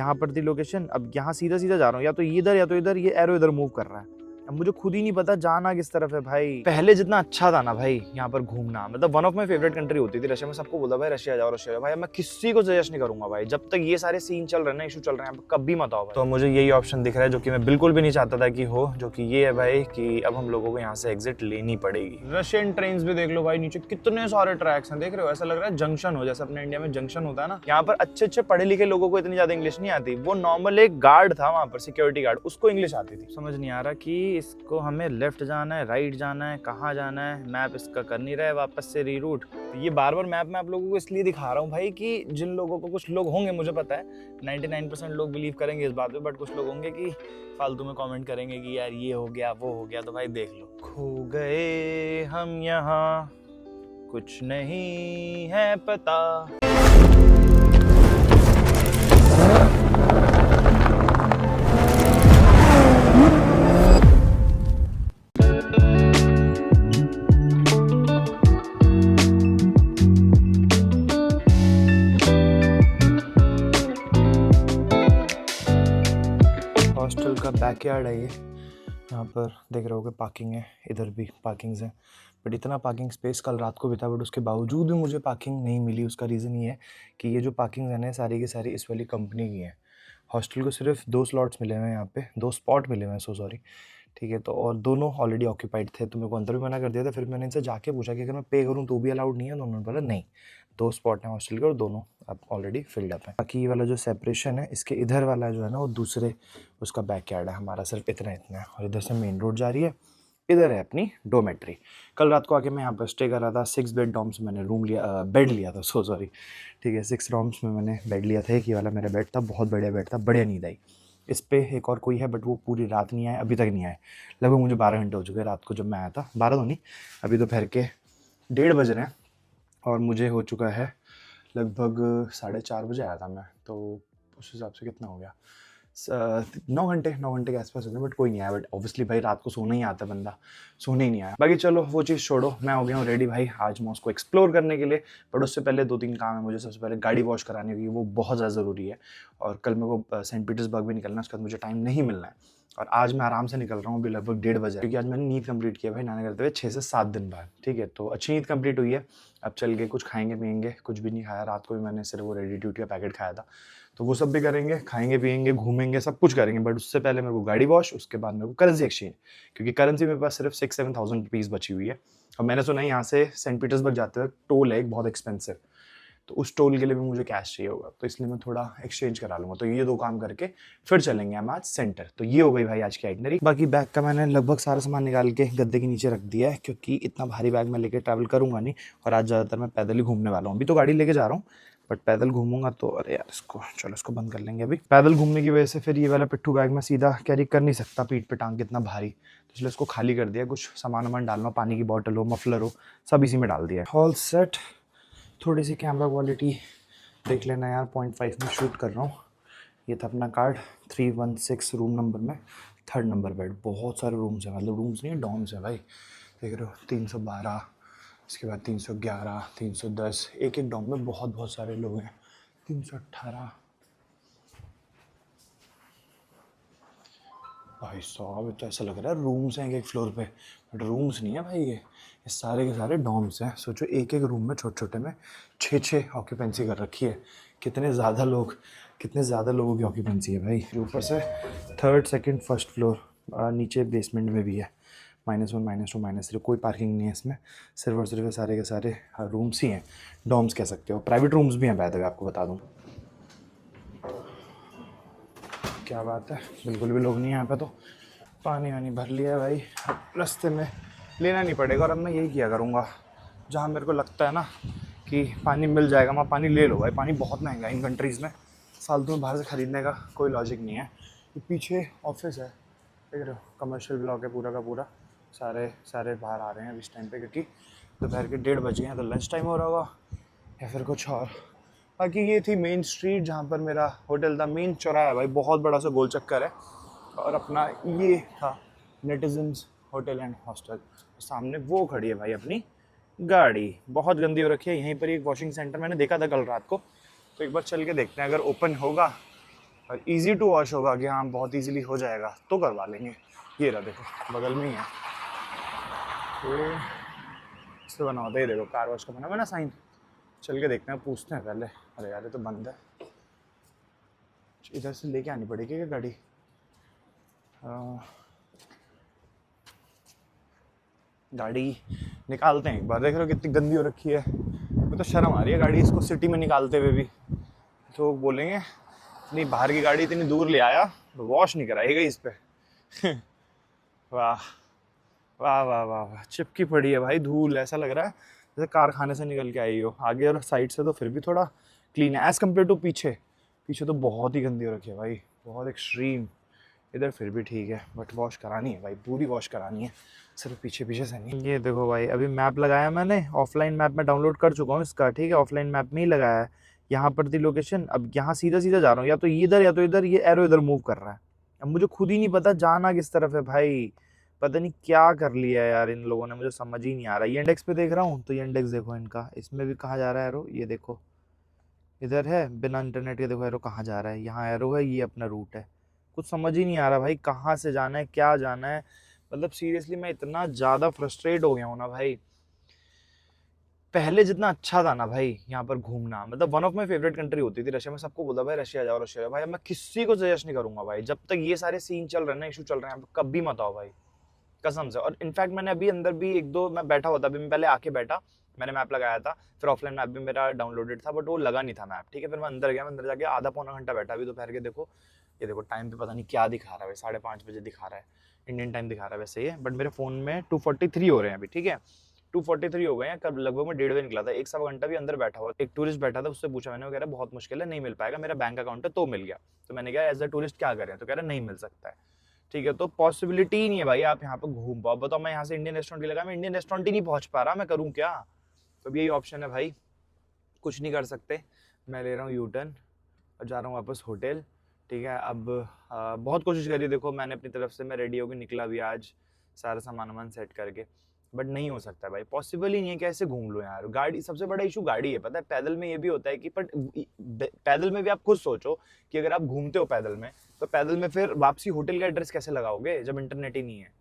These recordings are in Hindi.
यहाँ पर थी लोकेशन, अब यहाँ सीधा सीधा जा रहा हूँ, या तो इधर या तो इधर, ये एरो इधर मूव कर रहा है। अब मुझे खुद ही नहीं पता जाना किस तरफ है भाई। पहले जितना अच्छा था ना भाई यहाँ पर घूमना, मतलब one of my favourite country होती थी रशिया में। सबको बोला भाई रशिया जाओ रशिया जाओ भाई, मैं किसी को सजेस्ट नहीं करूंगा भाई जब तक ये सारे सीन चल रहे हैं ना, इशू चल रहे हैं, कभी मत आओ भाई। तो मुझे यही ऑप्शन दिख रहा है जो कि मैं बिल्कुल भी नहीं चाहता था कि हो, जो कि ये है भाई कि अब हम लोगों को यहाँ से एग्जिट लेनी पड़ेगी। रशियन ट्रेन भी देख लो भाई, नीचे कितने सारे ट्रैक्स हैं, देख रहे हो, ऐसा लग रहा है जंक्शन हो, जैसे अपने इंडिया में जंक्शन होता है ना। यहाँ पर अच्छे अच्छे पढ़े लिखे लोगों को इतनी ज्यादा इंग्लिश नहीं आती। वो नॉर्मल एक गार्ड था वहां पर, सिक्योरिटी गार्ड, उसको इंग्लिश आती थी। समझ नहीं आ रहा कि इसको हमें लेफ्ट जाना है, राइट जाना है, कहाँ जाना है। मैप इसका कर नहीं रहा है वापस से रीरूट। ये बार बार मैप मैं आप लोगों को इसलिए दिखा रहा हूँ भाई कि जिन लोगों को, कुछ लोग होंगे मुझे पता है 99% लोग बिलीव करेंगे इस बात पे, बट कुछ लोग होंगे कि फालतू में कमेंट करेंगे कि यार ये हो गया वो हो गया। तो भाई देख लो, खो गए हम यहाँ, कुछ नहीं है पता। हॉस्टल का बैकयार्ड है ये। यहाँ पर देख रहे हो कि पार्किंग है, इधर भी पार्किंग्स हैं, बट इतना पार्किंग स्पेस कल रात को भी था, बट उसके बावजूद भी मुझे पार्किंग नहीं मिली। उसका रीज़न ये है कि ये जो पार्किंग है ना, सारी की सारी इस वाली कंपनी की है। हॉस्टल को सिर्फ 2 स्लॉट्स मिले हुए हैं यहाँ पे, 2 स्पॉट मिले हुए हैं, सो सॉरी, ठीक है। तो और दोनों ऑलरेडी ऑक्यूपाइड थे, तो मेरे को अंदर भी मना कर दिया था। फिर मैंने इनसे जाके पूछा कि अगर मैं पे करूँ तो भी अलाउड नहीं है, तो उन्होंने बोला नहीं, 2 स्पॉट हैं हॉस्टल के और दोनों अब ऑलरेडी फिल्ड अप है। बाकी ये वाला जो सेपरेशन है, इसके इधर वाला जो है ना, वो दूसरे उसका बैकयार्ड है, हमारा सिर्फ इतना इतना है। और इधर से मेन रोड जा रही है, इधर है अपनी डोमेट्री। कल रात को आके मैं यहाँ पर स्टे कर रहा था, 6 बेड डॉर्म्स में मैंने रूम लिया, बेड लिया था, सो सॉरी, ठीक है, 6 डॉर्म्स में मैंने बेड लिया था। एक ये वाला मेरा बेड था, बहुत बढ़िया बेड था, बढ़िया नींद आई। इस पे एक और कोई है, बट वो पूरी रात नहीं आया, अभी तक नहीं आया। लगभग मुझे 12 घंटे हो चुके रात को जब मैं आया था, 12 तो नहीं, अभी दोपहर के 1:30 बज रहे हैं और मुझे हो चुका है लगभग 4:30 बजे आया था मैं, तो उस हिसाब से कितना हो गया, 9 घंटे के आसपास हो गए, बट कोई नहीं आया। बट ऑब्वियसली भाई रात को सोना ही आता बंदा, सोने ही नहीं आया। बाकी चलो वो चीज़ छोड़ो, मैं हो गया हूँ रेडी भाई आज मॉस्को एक्सप्लोर करने के लिए। बट उससे पहले 2-3 काम है मुझे। सबसे पहले गाड़ी वॉश करानी होगी, वो बहुत ज़्यादा ज़रूरी है। और कल मेरे को सेंट पीटर्सबर्ग भी निकलना है, उसके बाद मुझे टाइम नहीं मिलना है। और आज मैं आराम से निकल रहा हूँ, अभी लगभग 1:30 बजे, क्योंकि आज मैंने नींद कंप्लीट किया भाई नहाने करते हुए 6 से 7 दिन बाद, ठीक है। तो अच्छी नींद कंप्लीट हुई है। अब चल के कुछ खाएंगे पियेंगे, कुछ भी नहीं खाया रात को भी मैंने, सिर्फ वो रेडी टू ईट का पैकेट खाया था, तो वो सब भी करेंगे, खाएंगे पियेंगे घूमेंगे, सब कुछ करेंगे। बट उससे पहले मेरे को गाड़ी वॉश, उसके बाद मेरे को करेंसी एक्सचेंज, क्योंकि करेंसी मेरे पास सिर्फ 6-7 थाउजेंड रुपीज़ बची हुई है। और मैंने सुना है यहाँ से सेंट पीटर्सबर्ग जाते हुए टोल है एक बहुत एक्सपेंसिव, तो उस टोल के लिए भी मुझे कैश चाहिए होगा, तो इसलिए मैं थोड़ा एक्सचेंज करा लूँगा। तो ये 2 काम करके फिर चलेंगे हम आज सेंटर। तो ये हो गई भाई आज की आइटनरी। बाकी बैग का मैंने लगभग सारा सामान निकाल के गद्दे के नीचे रख दिया है, क्योंकि इतना भारी बैग मैं लेके ट्रैवल करूँगा नहीं। और आज ज़्यादातर मैं पैदल ही घूमने वाला हूँ। अभी तो गाड़ी लेके जा रहा हूँ, बट पैदल घूमूंगा तो अरे यार इसको, चलो इसको बंद कर लेंगे। अभी पैदल घूमने की वजह से फिर ये वाला पिट्ठू बैग मैं सीधा कैरी कर नहीं सकता, पीठ पे टांग के इतना भारी, तो इसलिए इसको खाली कर दिया। कुछ सामान वामान डालना, पानी की बॉटल हो, मफलर हो, सब इसी में डाल दिया। All set. थोड़ी सी कैमरा क्वालिटी देख लेना यार, 0.5 में शूट कर रहा हूँ। ये था अपना कार्ड, 316 रूम नंबर में, 3rd नंबर बेड। बहुत सारे रूम्स हैं, मतलब रूम्स नहीं है, डॉर्म्स हैं भाई, देख रहे हो। 312, इसके बाद 311, 310, एक एक डॉर्म में बहुत बहुत सारे लोग हैं। 318, भाई साहब तो ऐसा लग रहा है रूम्स हैं एक फ्लोर पे, बट रूम्स नहीं है भाई, ये सारे के सारे डॉर्म्स हैं। सोचो एक एक रूम में छोटे छोटे में 6-6 ऑक्यूपेंसी कर रखी है। कितने ज़्यादा लोगों की ऑक्यूपेंसी है भाई। ऊपर से 3rd, 2nd, 1st फ्लोर, नीचे बेसमेंट में भी है, -1, -2, -3, कोई पार्किंग नहीं है इसमें, सिर्फ और सिर्फ सारे के सारे रूम्स ही हैं, डॉर्म्स कह सकते हो। प्राइवेट रूम्स भी हैं बाय द वे, आपको बता दूँ। क्या बात है, बिल्कुल भी लोग नहीं हैं यहाँ पे। तो पानी वानी भर लिया है भाई, अब रास्ते में लेना नहीं पड़ेगा। और अब मैं यही किया करूँगा, जहाँ मेरे को लगता है ना कि पानी मिल जाएगा वहाँ पानी ले लो भाई। पानी बहुत महंगा है इन कंट्रीज़ में, फालतू में बाहर से ख़रीदने का कोई लॉजिक नहीं है। ये पीछे ऑफिस है, देख रहे हो, कमर्शियल ब्लॉक है पूरा का पूरा। सारे बाहर आ रहे हैं इस टाइम पे, क्योंकि दोपहर के 1:30 बज गए हैं, तो लंच टाइम हो रहा होगा या फिर कुछ और। बाकी ये थी मेन स्ट्रीट जहाँ पर मेरा होटल था, मेन चौराहा है भाई, बहुत बड़ा सा गोल चक्कर है। और अपना ये था नेटिजन्स होटल एंड हॉस्टल, सामने वो खड़ी है भाई अपनी गाड़ी, बहुत गंदी हो रखी है। यहीं पर एक वॉशिंग सेंटर मैंने देखा था कल रात को, तो एक बार चल के देखते हैं, अगर ओपन होगा और ईजी टू वॉश होगा कि हाँ बहुत ईजिली हो जाएगा तो करवा लेंगे। ये रहा देखो बगल में ही है, तो इससे बना होता है। देखो कार वॉश का बना हुआ ना साइन, चल के देखते हैं, पूछते हैं पहले। अरे यार ये तो बंद है, इधर से लेके आनी पड़ेगी क्या गाड़ी? गाड़ी निकालते हैं एक बार। देख रहे हो कितनी गंदी हो रखी है, मुझे तो शर्म आ रही है गाड़ी इसको सिटी में निकालते हुए भी। तो बोलेंगे इतनी बाहर की गाड़ी इतनी दूर ले आया, वॉश नहीं कराएगा इस पे। वाह वाह वाह वाह वाह, चिपकी पड़ी है भाई धूल, ऐसा लग रहा है जैसे कारखाने से निकल के आई हो। आगे और साइड से तो फिर भी थोड़ा क्लीन है एज़ कम्पेयर टू पीछे। पीछे तो बहुत ही गंदी हो रखी है भाई, बहुत एक्सट्रीम। इधर फिर भी ठीक है, बट वॉश करानी है भाई, पूरी वॉश करानी है, सिर्फ पीछे पीछे से नहीं। ये देखो भाई, अभी मैप लगाया मैंने, ऑफलाइन मैप में डाउनलोड कर चुका हूँ इसका, ठीक है, ऑफलाइन मैप में ही लगाया है। यहाँ पर थी लोकेशन, अब यहाँ सीधा सीधा जा रहा हूँ, या तो इधर या तो इधर, ये एरो इधर मूव कर रहा है। अब मुझे खुद ही नहीं पता जाना किस तरफ है भाई, पता नहीं क्या कर लिया है यार इन लोगों ने, मुझे समझ ही नहीं आ रहा। ये इंडेक्स पे देख रहा हूँ तो ये इंडेक्स देखो इनका, इसमें भी कहाँ जा रहा है एरो, ये देखो इधर है, बिना इंटरनेट के देखो एरो कहाँ जा रहा है, यहाँ एरो है, ये अपना रूट है। कुछ समझ ही नहीं आ रहा भाई कहाँ से जाना है, क्या जाना है। मतलब सीरियसली मैं इतना ज़्यादा फ्रस्ट्रेट हो गया हूँ ना भाई। पहले जितना अच्छा था ना भाई यहाँ पर घूमना, मतलब one of my favourite country होती थी रशिया में। सबको बोलता भाई रशिया जाओ रशिया जाओ भाई, अब मैं किसी को सजेस्ट नहीं करूंगा भाई जब तक ये सारे सीन चल रहे हैं ना, इशू चल रहे हैं, कभी मत आओ भाई कसम से। और इनफैक्ट मैंने अभी अंदर भी एक दो, मैं बैठा हुआ था अभी, मैं पहले आके बैठा, मैंने मैप लगाया था, फिर ऑफलाइन मैप भी मेरा डाउनलोडेड था बट वो लगा नहीं था मैप, ठीक है। फिर मैं अंदर गया, मैं अंदर जाके आधा पौना घंटा बैठा। अभी दोपहर के देखो, ये देखो टाइम पे पता नहीं क्या दिखा रहा है, 5:30 बजे दिखा रहा है, इंडियन टाइम दिखा रहा है वैसे ये, बट मेरे फ़ोन में 2:43 हो रहे हैं अभी, ठीक है, 2:43 हो गए हैं। कब लगभग मैं 1:30 बजे निकला था, 1 सवा घंटा भी अंदर बैठा हुआ। एक टूरिस्ट बैठा था, उससे पूछा मैंने, वो कह रहा बहुत मुश्किल है, नहीं मिल पाएगा, मेरा बैंक अकाउंट है तो मिल गया। तो मैंने कहा एज अ टूरिस्ट क्या करें, तो कह रहा नहीं मिल सकता है, ठीक है। तो पॉसिबिलिटी ही नहीं है भाई आप यहाँ पे घूम पाओ। बताओ मैं यहाँ से इंडियन रेस्टोरेंट लगा, मैं इंडियन रेस्टोरेंट ही नहीं पहुँच पा रहा, मैं करूँ क्या? तो यही ऑप्शन है भाई, कुछ नहीं कर सकते। मैं ले रहा हूँ यू टर्न और जा रहा हूँ वापस होटल, ठीक है। अब बहुत कोशिश करी, देखो मैंने अपनी तरफ से, मैं रेडी होकर निकला भी आज, सारा सामान सेट करके, बट नहीं हो सकता भाई, पॉसिबल ही नहीं है। कैसे घूम लो यार, गाड़ी सबसे बड़ा इशू गाड़ी है, पता है। पैदल में ये भी होता है कि, बट पैदल में भी आप खुद सोचो कि अगर आप घूमते हो पैदल में, तो पैदल में फिर वापसी होटल का एड्रेस कैसे लगाओगे जब इंटरनेट ही नहीं है।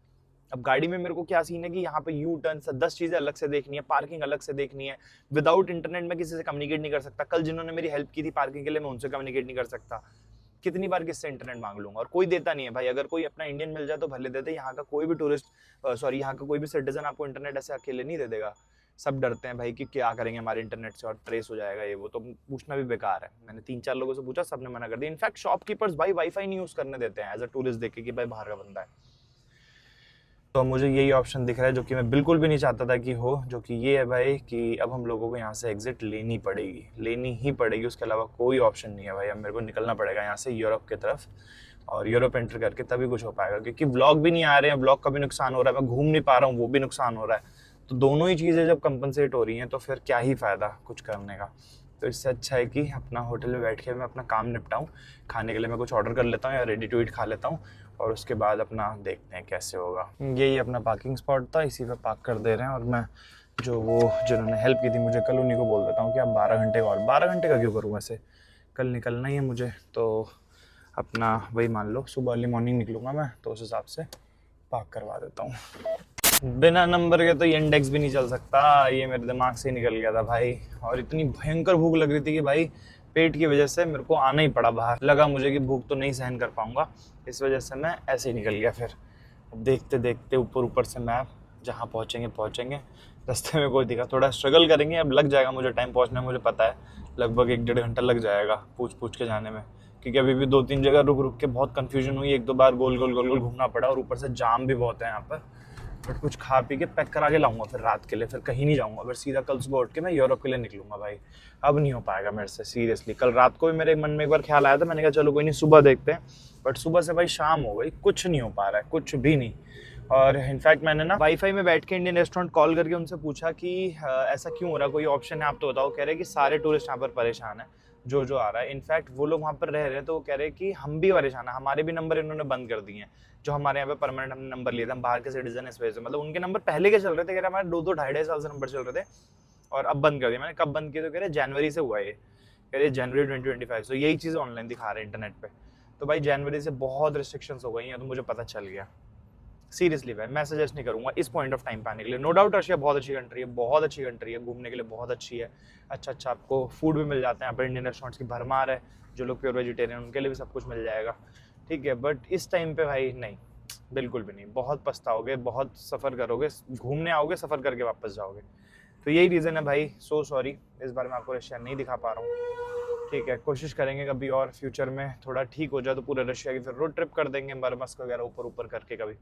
अब गाड़ी में मेरे को क्या सीन है कि यहाँ पे यू टर्न 10 चीजें अलग से देखनी है, पार्किंग अलग से देखनी है, विदाउट इंटरनेट में किसी से कम्युनिकेट नहीं कर सकता। कल जिन्होंने मेरी हेल्प की थी पार्किंग के लिए, मैं उनसे कम्युनिकेट नहीं कर सकता। कितनी बार किससे इंटरनेट मांग लूंगा, और कोई देता नहीं है भाई। अगर कोई अपना इंडियन मिल जाए तो भले देते, यहाँ का कोई भी टूरिस्ट, सॉरी यहाँ का कोई भी सिटीजन आपको इंटरनेट ऐसे अकेले नहीं दे देगा। सब डरते हैं भाई कि क्या करेंगे हमारे इंटरनेट से, और ट्रेस हो जाएगा ये वो, तो पूछना भी बेकार है। मैंने 3-4 लोगों से पूछा, सबने मना कर दिया। इनफैक्ट शॉपकीपर्स भाई वाईफाई नहीं यूज करने देते हैं एज अ टूरिस्ट देख के कि भाई बाहर का बंदा है। तो मुझे यही ऑप्शन दिख रहा है जो कि मैं बिल्कुल भी नहीं चाहता था कि हो, जो कि ये है भाई कि अब हम लोगों को यहाँ से एग्जिट लेनी पड़ेगी, लेनी ही पड़ेगी, उसके अलावा कोई ऑप्शन नहीं है भाई। अब मेरे को निकलना पड़ेगा यहाँ से यूरोप की तरफ, और यूरोप एंटर करके तभी कुछ हो पाएगा, क्योंकि ब्लॉग भी नहीं आ रहे हैं, ब्लॉग का भी नुकसान हो रहा है, मैं घूम नहीं पा रहा हूँ, वो भी नुकसान हो रहा है। तो दोनों ही चीज़ें जब कंपनसेट हो रही हैं तो फिर क्या ही फ़ायदा कुछ करने का। तो इससे अच्छा है कि अपना होटल में बैठ के मैं अपना काम निपटाऊँ। खाने के लिए मैं कुछ ऑर्डर कर लेता हूँ या रेडी टू ईट खा लेता हूँ, और उसके बाद अपना देखते हैं कैसे होगा। यही अपना पार्किंग स्पॉट था, इसी पे पार्क कर दे रहे हैं। और मैं जो वो जिन्होंने हेल्प की थी मुझे, कल उन्हीं को बोल देता हूँ कि आप 12 घंटे का, और 12 घंटे का क्यों करूँ, वैसे कल निकलना ही है मुझे, तो अपना वही मान लो सुबह अर्ली मॉर्निंग निकलूँगा मैं, तो उस हिसाब से पार्क करवा देता हूँ। बिना नंबर के तो ये इंडेक्स भी नहीं चल सकता, ये मेरे दिमाग से निकल गया था भाई। और इतनी भयंकर भूख लग रही थी कि भाई पेट की वजह से मेरे को आना ही पड़ा बाहर। लगा मुझे कि भूख तो नहीं सहन कर पाऊंगा, इस वजह से मैं ऐसे ही निकल गया। फिर देखते देखते ऊपर से मैप, जहाँ पहुँचेंगे, रास्ते में कोई दिखा, थोड़ा स्ट्रगल करेंगे, अब लग जाएगा मुझे टाइम पहुँचने में, मुझे पता है लगभग 1-1.5 घंटा लग जाएगा पूछ के जाने में, क्योंकि अभी भी 2-3 जगह रुक के बहुत कन्फ्यूजन हुई, 1-2 बार गोल गोल घूमना पड़ा, और ऊपर से जाम भी बहुत है यहाँ पर। बट कुछ खा पी के पैक करा के लाऊंगा फिर रात के लिए, फिर कहीं नहीं जाऊंगा, फिर सीधा कल सुबह उठ के मैं यूरोप के लिए निकलूंगा भाई। अब नहीं हो पाएगा मेरे से सीरियसली। कल रात को भी मेरे मन में एक बार ख्याल आया था, मैंने कहा चलो कोई नहीं सुबह देखते हैं, बट सुबह से भाई शाम हो गई, कुछ नहीं हो पा रहा है, कुछ भी नहीं। और इनफैक्ट मैंने ना वाईफाई में बैठ के इंडियन रेस्टोरेंट कॉल करके उनसे पूछा कि ऐसा क्यों हो रहा है, कोई ऑप्शन है आप तो बताओ। कह रहे कि सारे टूरिस्ट यहाँ पर परेशान है, जो आ रहा है। इनफैक्ट वो लोग वहाँ पर रह रहे हैं तो वो कह रहे हैं कि हम भी परेशान है, हमारे भी नंबर इन्होंने बंद कर दिए हैं, जो हमारे यहाँ पे परमानेंट हमने नंबर लिए थे, हम बाहर के सिटीजन इस वजह से, मतलब उनके नंबर पहले के चल रहे थे, कह रहे हमारे 2-2, 2.5 साल से नंबर चल रहे थे, और अब बंद कर दिया। मैंने कब बंद किया, तो कह रहे जनवरी से हुआ ये, कह रहे जनवरी 2025। तो यही चीज़ ऑनलाइन दिखा रहे हैं इंटरनेट पे। तो भाई जनवरी से बहुत रिस्ट्रिक्शंस हो गई हैं, तो मुझे पता चल गया। सीरियसली भाई मैं सजेस्ट नहीं करूंगा इस पॉइंट ऑफ टाइम पे आने के लिए। नो डाउट रशिया बहुत अच्छी कंट्री है, बहुत अच्छी कंट्री है, घूमने के लिए बहुत अच्छी है, अच्छा आपको फूड भी मिल जाता है यहाँ पर, इंडियन रेस्टोरेंट्स की भरमार है, जो लोग प्योर वेजिटेरियन उनके लिए भी सब कुछ मिल जाएगा, ठीक है। बट इस टाइम पे भाई नहीं, बिल्कुल भी नहीं, बहुत पछताओगे, बहुत सफ़र करोगे, घूमने आओगे सफ़र करके वापस जाओगे। तो यही रीज़न है भाई, सो सॉरी इस बार मैं आपको रशिया नहीं दिखा पा रहा हूँ, ठीक है। कोशिश करेंगे कभी और फ्यूचर में थोड़ा ठीक हो जाए तो पूरे रशिया की फिर रोड ट्रिप कर देंगे, मरमस्क वगैरह ऊपर करके कभी,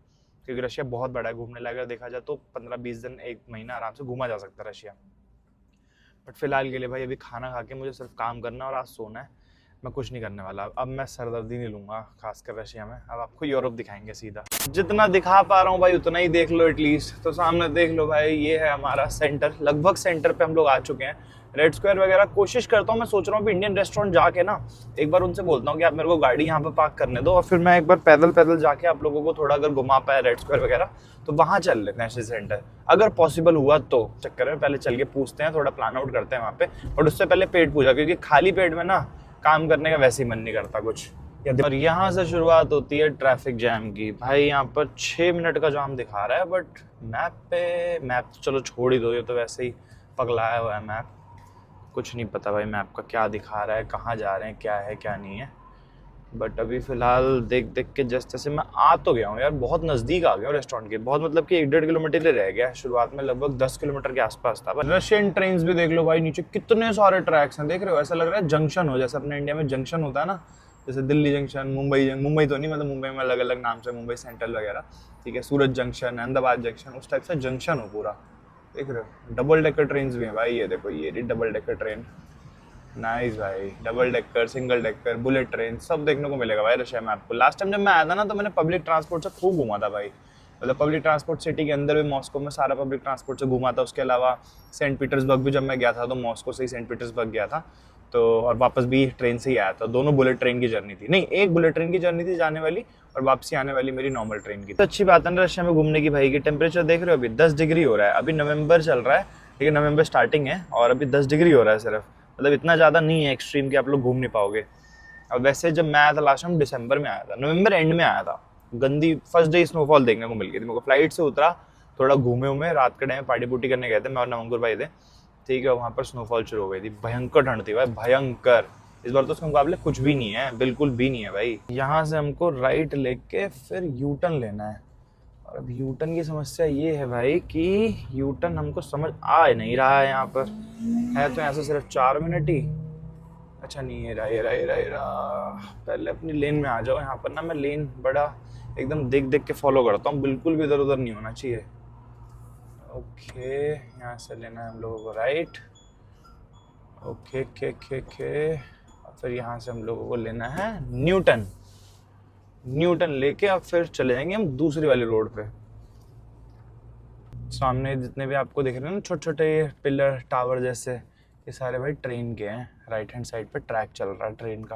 क्योंकि रशिया बहुत बड़ा है, घूमने लायक देखा जाए तो 15-20 दिन 1 महीना आराम से घूमा जा सकता है रशिया। बट फिलहाल के लिए भाई अभी खाना खा के मुझे सिर्फ काम करना और आज सोना है, मैं कुछ नहीं करने वाला। अब मैं सरदर्दी नहीं लूंगा खासकर रशिया में, अब आपको यूरोप दिखाएंगे सीधा। जितना दिखा पा रहा हूँ भाई उतना ही देख लो एटलीस्ट। तो सामने देख लो भाई, ये है हमारा सेंटर, लगभग सेंटर पे हम लोग आ चुके हैं। रेड स्क्वायर वगैरह कोशिश करता हूँ, मैं सोच रहा हूँ इंडियन रेस्टोरेंट जाके ना एक बार उनसे बोलता हूँ कि आप मेरे को गाड़ी यहाँ पे पार्क करने दो, और फिर मैं एक बार पैदल जाके आप लोगों को थोड़ा अगर घुमा पाए रेड स्क्वायर वगैरह, तो वहाँ चल लेते हैं सेंटर, अगर पॉसिबल हुआ तो। चक्कर में पहले चल के पूछते हैं, थोड़ा प्लान आउट करते हैं वहाँ पे, बट उससे पहले पेट पूजा, क्योंकि खाली पेट में ना काम करने का वैसे ही मन नहीं करता कुछ। और यहाँ से शुरुआत होती है ट्रैफिक जैम की। भाई यहाँ पर 6 मिनट का जाम दिखा रहा है, बट मैप तो चलो छोड़ ही दो, ये तो वैसे ही पगलाया हुआ है मैप, कुछ नहीं पता भाई मैप का क्या दिखा रहा है, कहाँ जा रहे हैं, क्या है क्या नहीं है। बट अभी फिलहाल देख के जैसे मैं आ तो गया हूँ यार, बहुत नज़दीक आ गया हूँ रेस्टोरेंट के, बहुत मतलब कि 1-1.5 किलोमीटर ही रह गया। शुरुआत में लगभग 10 किलोमीटर के आसपास था। रशियन ट्रेन्स भी देख लो भाई, नीचे कितने सारे ट्रैक्स हैं, देख रहे हो, ऐसा लग रहा है जंक्शन हो, जैसे अपने इंडिया में जंक्शन होता है ना, जैसे दिल्ली जंक्शन, मुंबई तो नहीं, मतलब मुंबई में अलग अलग नाम से, मुंबई सेंट्रल वगैरह, ठीक है, सूरत जंक्शन, अहमदाबाद जंक्शन, उस टाइप से जंक्शन हो पूरा। देख रहे हो डबल डेकर ट्रेन भी हैं भाई, ये देखो ये डबल डेकर ट्रेन, नाइस भाई, double decker, single decker, bullet train सब देखने को मिलेगा भाई रशिया में आपको। लास्ट टाइम जब मैं आया था ना, तो मैंने पब्लिक ट्रांसपोर्ट से खूब घूमा था भाई, मतलब पब्लिक ट्रांसपोर्ट सिटी के अंदर भी, मॉस्को में सारा पब्लिक ट्रांसपोर्ट से घूमा था। उसके अलावा सेंट पीटर्सबर्ग भी जब मैं गया था, तो मॉस्को से ही सेंट पीटर्सबर्ग गया था, तो और वापस भी ट्रेन से ही आया था। दोनों बुलेट ट्रेन की जर्नी थी, नहीं एक बुलेट ट्रेन की जर्नी थी जाने वाली, और वापसी आने वाली मेरी नॉर्मल ट्रेन की। तो अच्छी बात है ना रशिया में घूमने की भाई, की टेम्परेचर देख रहे हो अभी 10 डिग्री हो रहा है, अभी नवंबर चल रहा है, ठीक है, नवंबर स्टार्टिंग है और अभी 10 डिग्री हो रहा है सिर्फ, मतलब इतना ज़्यादा नहीं है एक्सट्रीम कि आप लोग घूम नहीं पाओगे। अब वैसे जब मैं आया था लास्ट टाइम दिसंबर में आया था, नवंबर एंड में आया था, गंदी फर्स्ट डे स्नोफॉल देखने को मिल गई थी मेरे को। फ्लाइट से उतरा, थोड़ा घूमे रात के टाइम पार्टी पुर्टी करने गए थे मैं और नवंकुर भाई थे, ठीक है, वहाँ पर स्नोफॉल शुरू हो गई थी, भयंकर ठंड थी भाई, भयंकर। इस बार तो उसके मुकाबले कुछ भी नहीं है, बिल्कुल भी नहीं है भाई। यहाँ से हमको राइट लेके फिर यू टर्न लेना है, और अब यू टर्न की समस्या ये है भाई कि यू टर्न हमको समझ आ नहीं रहा है, यहाँ पर है तो यहाँ से सिर्फ 4 मिनट ही, अच्छा नहीं, ये रहा। पहले अपनी लेन में आ जाओ। यहाँ पर ना मैं लेन बड़ा एकदम देख के फॉलो करता हूँ, बिल्कुल भी इधर उधर नहीं होना चाहिए। ओके, यहाँ से लेना है हम लोगों को राइट, ओके के फिर यहाँ से हम लोगों को लेना है न्यूटन लेके अब फिर चले जाएंगे हम दूसरी वाली रोड पे। सामने जितने भी आपको दिख रहे हैं ना छोटे छोटे पिलर टावर जैसे, ये सारे भाई ट्रेन के हैं। राइट हैंड साइड पे ट्रैक चल रहा है ट्रेन का,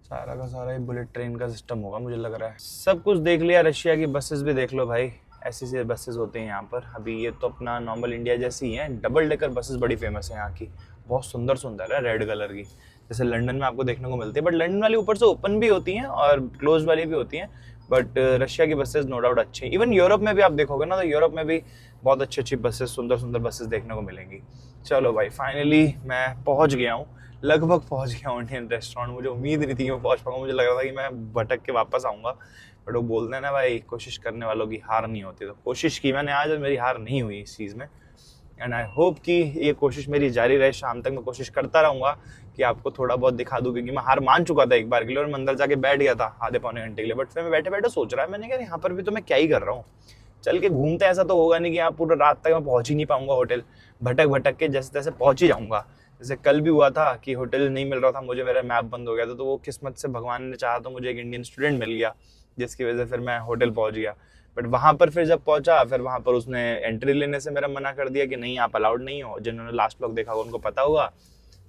सारा का सारा ये बुलेट ट्रेन का सिस्टम होगा मुझे लग रहा है। सब कुछ देख लिया, रशिया की बसेस भी देख लो भाई, ऐसी बसेस होते हैं यहाँ पर। अभी ये तो अपना नॉर्मल इंडिया जैसी ही हैं, डबल डेकर बसेस बड़ी फेमस है यहाँ की, बहुत सुंदर है, रेड कलर की, जैसे लंदन में आपको देखने को मिलती है। बट लंदन वाली ऊपर से ओपन भी होती हैं और क्लोज वाली भी होती हैं, बट रशिया की बसेस नो डाउट अच्छी हैं। इवन यूरोप में भी आप देखोगे ना, तो यूरोप में भी बहुत अच्छी बसेस, सुंदर बसेस देखने को मिलेंगी। चलो भाई फाइनली मैं पहुँच गया हूँ, लगभग पहुँच गया हूँ इंडियन रेस्टोरेंट। मुझे उम्मीद नहीं थी कि मैं पहुँच पाऊँगा, मुझे लग रहा था कि मैं भटक के वापस आऊँगा, बट वो बोलते हैं ना भाई, कोशिश करने वालों की हार नहीं होती। तो कोशिश की मैंने आज और मेरी हार नहीं हुई इस चीज़ में, एंड आई होप कि ये कोशिश मेरी जारी रहे। शाम तक मैं कोशिश करता रहूँगा कि आपको थोड़ा बहुत दिखा दूँ, क्योंकि मैं हार मान चुका था एक बार के लिए और मैं अंदर जाके बैठ गया था आधे पौने घंटे के लिए। बट फिर मैं बैठे सोच रहा है, मैंने कहा यहाँ पर भी तो मैं क्या ही कर रहा हूँ, चल के घूमते, ऐसा तो होगा नहीं कि यहाँ पूरा रात तक मैं पहुँच ही नहीं पाऊंगा होटल, भटक के जैसे तैसे पहुँच ही जाऊँगा। जैसे कल भी हुआ था कि होटल नहीं मिल रहा था मुझे, मेरा मैप बंद हो गया था, तो वो किस्मत से भगवान ने चाहा तो मुझे एक इंडियन स्टूडेंट मिल गया, जिसकी वजह से फिर मैं होटल पहुँच गया। बट वहाँ पर फिर जब पहुँचा, फिर वहाँ पर उसने एंट्री लेने से मेरा मना कर दिया कि नहीं आप अलाउड नहीं हो। जिन्होंने लास्ट ब्लॉग देखा होगा उनको पता होगा।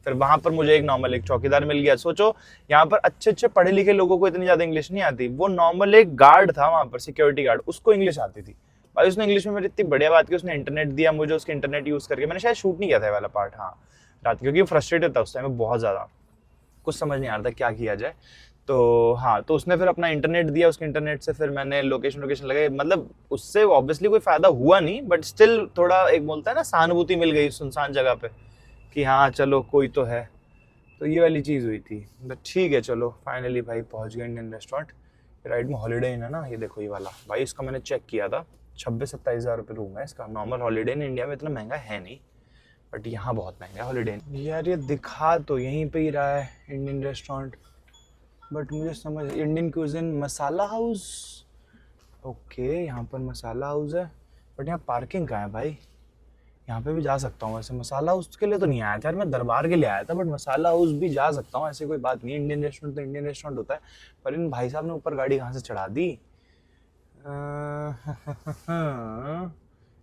फिर वहाँ पर मुझे एक नॉर्मल एक चौकीदार मिल गया। सोचो यहाँ पर अच्छे पढ़े लिखे लोगों को इतनी ज़्यादा इंग्लिश नहीं आती, वो नॉर्मल एक गार्ड था वहाँ पर, सिक्योरिटी गार्ड, उसको इंग्लिश आती थी भाई। उसने इंग्लिश में मेरी इतनी बढ़िया बात की, उसने इंटरनेट दिया मुझे, उसके इंटरनेट यूज़ करके मैंने शायद शूट नहीं किया था ये वाला पार्ट, हाँ रात, क्योंकि फ्रस्ट्रेटेड था उस टाइम में बहुत ज़्यादा, कुछ समझ नहीं आ रहा था क्या किया जाए। तो हाँ, तो उसने फिर अपना इंटरनेट दिया, उसके इंटरनेट से फिर मैंने लोकेशन लगाई। मतलब उससे ऑब्वियसली कोई फायदा हुआ नहीं, बट स्टिल थोड़ा एक बोलता है ना, सहानुभूति मिल गई सुनसान जगह पे कि हाँ चलो कोई तो है। तो ये वाली चीज़ हुई थी। बट ठीक है, चलो फाइनली भाई पहुंच गए इंडियन रेस्टोरेंट। राइट में हॉलीडे इन है ना, ये देखो ये वाला भाई, इसका मैंने चेक किया था, 26-27 हज़ार रुपये रूम है इसका। नॉर्मल हॉलीडे इन इंडिया में इतना महंगा है नहीं, बट यहाँ बहुत महंगा है हॉलीडे इन। यार ये दिखा तो यहीं पे ही रहा है इंडियन रेस्टोरेंट, बट मुझे समझ, इंडियन क्यूजिन मसाला हाउस, ओके यहाँ पर मसाला हाउस है, बट यहाँ पार्किंग कहाँ है भाई? यहाँ पे भी जा सकता हूँ वैसे, मसाला हाउस के लिए तो नहीं आया था यार, मैं दरबार के लिए आया था, बट मसाला हाउस भी जा सकता हूँ, ऐसी कोई बात नहीं है। इंडियन रेस्टोरेंट तो इंडियन रेस्टोरेंट होता है। पर इन भाई साहब ने ऊपर गाड़ी कहाँ से चढ़ा दी?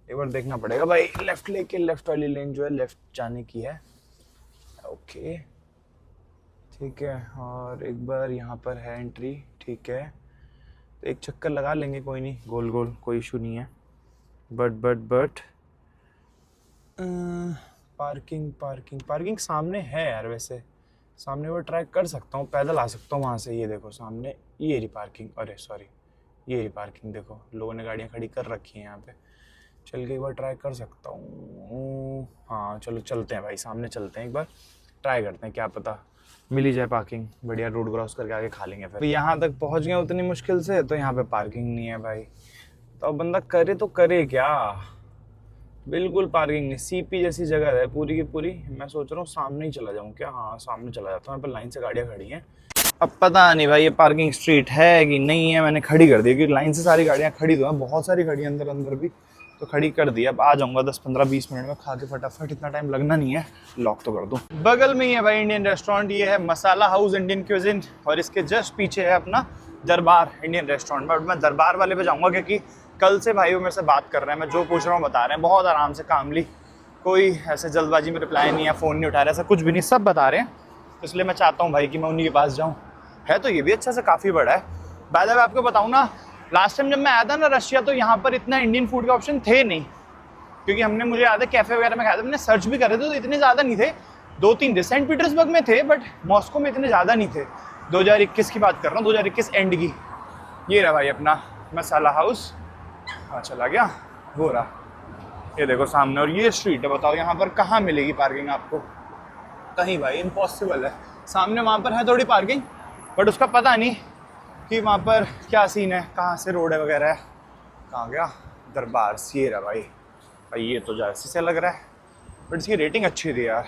एक बार देखना पड़ेगा भाई। लेफ्ट लेके, लेफ्ट वाली लेन जो है लेफ्ट जाने की है। ओके ठीक है, और एक बार यहाँ पर है एंट्री, ठीक है, तो एक चक्कर लगा लेंगे, कोई नहीं, गोल गोल कोई इशू नहीं है। बट पार्किंग पार्किंग पार्किंग सामने है यार, वैसे सामने वो ट्राई कर सकता हूँ, पैदल आ सकता हूँ वहाँ से। ये देखो सामने ये रही पार्किंग, अरे सॉरी ये रही पार्किंग, देखो लोगों ने गाड़ियाँ खड़ी कर रखी हैं यहाँ पे। चल के एक बार ट्राई कर सकता हूँ। हाँ चलो चलते हैं भाई, सामने चलते हैं, एक बार ट्राई करते हैं, क्या पता मिल ही जाए पार्किंग। बढ़िया, रोड क्रॉस करके आगे खा लेंगे। फिर यहाँ तक पहुँच गए उतनी मुश्किल से, तो यहाँ पे पार्किंग नहीं है भाई, तो अब बंदा करे तो करे क्या? बिल्कुल पार्किंग नहीं, सीपी जैसी जगह है पूरी की पूरी। मैं सोच रहा हूँ सामने ही चला जाऊँ क्या? हाँ सामने चला जाता हूँ, यहाँ पर लाइन से गाड़ियाँ खड़ी हैं। अब पता नहीं भाई ये पार्किंग स्ट्रीट है कि नहीं है, मैंने खड़ी कर दी क्योंकि लाइन से सारी गाड़ियाँ खड़ी तो हैं, बहुत सारी खड़ी अंदर अंदर भी, तो खड़ी कर दी। अब आ जाऊँगा 10-15-20 मिनट में, खा के फटाफट, इतना टाइम लगना नहीं है। लॉक तो कर दूँ। बगल में ही है भाई इंडियन रेस्टोरेंट, ये है मसाला हाउस इंडियन क्यूजिन, और इसके जस्ट पीछे है अपना दरबार इंडियन रेस्टोरेंट। बट मैं दरबार वाले पे जाऊँगा क्योंकि कल से भाई वो मेरे से बात कर रहे हैं, मैं जो पूछ रहा हूँ बता रहे हैं, बहुत आराम से कामली, कोई ऐसे जल्दबाजी में रिप्लाई नहीं है, फ़ोन नहीं उठा रहे, ऐसा कुछ भी नहीं, सब बता रहे हैं। तो इसलिए मैं चाहता हूँ भाई कि मैं उन्हीं के पास जाऊँ। है तो ये भी अच्छा से काफ़ी बड़ा है। बाय द वे आपको बताऊँ ना, लास्ट टाइम जब मैं आया था ना रशिया, तो यहाँ पर इतना इंडियन फूड के ऑप्शन थे नहीं, क्योंकि हमने, मुझे याद है कैफ़े वगैरह में खाया था, मैंने सर्च भी करे थे तो इतने ज़्यादा नहीं थे। 2-3 थे, सेंट पीटर्सबर्ग में थे, बट मॉस्को में इतने ज़्यादा नहीं थे। 2021 की बात कर रहा हूँ, 2021 एंड की। ये रहा भाई अपना मसाला हाउस। हाँ चला गया, वो रहा, ये देखो सामने, और ये स्ट्रीट है। बताओ यहाँ पर कहाँ मिलेगी पार्किंग आपको? कहीं भाई, इम्पॉसिबल है। सामने वहाँ पर है थोड़ी पार्किंग, बट उसका पता नहीं कि वहाँ पर क्या सीन है, कहाँ से रोड है वगैरह है। कहाँ गया? दरबार, ये रहा भाई। भाई ये तो जैसे से लग रहा है, बट इसकी रेटिंग अच्छी थी यार।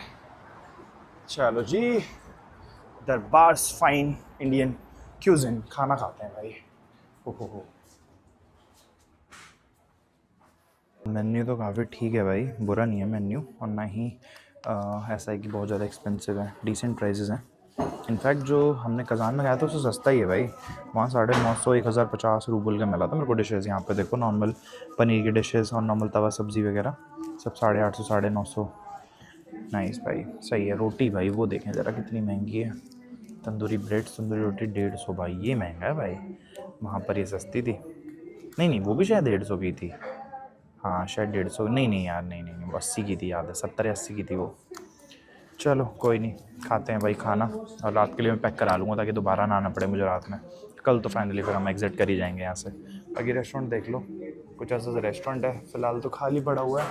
चलो जी, दरबार फाइन इंडियन क्यूजिन, खाना खाते हैं भाई। हो। मेन्यू तो काफ़ी ठीक है भाई, बुरा नहीं है मेन्यू, और ना ही ऐसा है कि बहुत ज़्यादा एक्सपेंसिव है, डिसेंट प्राइसेस हैं। इनफैक्ट जो हमने कज़ान में खाया था उससे सस्ता ही है भाई, वहाँ 950-1050 रूबल का मिला था मेरे को डिशेज़। यहाँ पे देखो नॉर्मल पनीर की डिशेज़ और नॉर्मल तवा सब्ज़ी वगैरह सब 850-950। नाइस भाई, सही है। रोटी भाई वो देखें ज़रा कितनी महंगी है, तंदूरी ब्रेड, तंदूरी रोटी 150 भाई, ये महंगा है भाई। वहाँ पर ये सस्ती थी, नहीं वो भी शायद 150 की थी। हाँ शायद 150, नहीं यार, नहीं वो 80 की थी, याद है 70-80 की थी वो। चलो कोई नहीं, खाते हैं भाई खाना, और रात के लिए मैं पैक करा लूँगा ताकि दोबारा ना आना पड़े मुझे रात में। कल तो फाइनली फिर हम एग्जिट कर ही जाएंगे यहाँ से। बाकी रेस्टोरेंट देख लो, कुछ ऐसा रेस्टोरेंट है, फ़िलहाल तो खाली पड़ा हुआ है,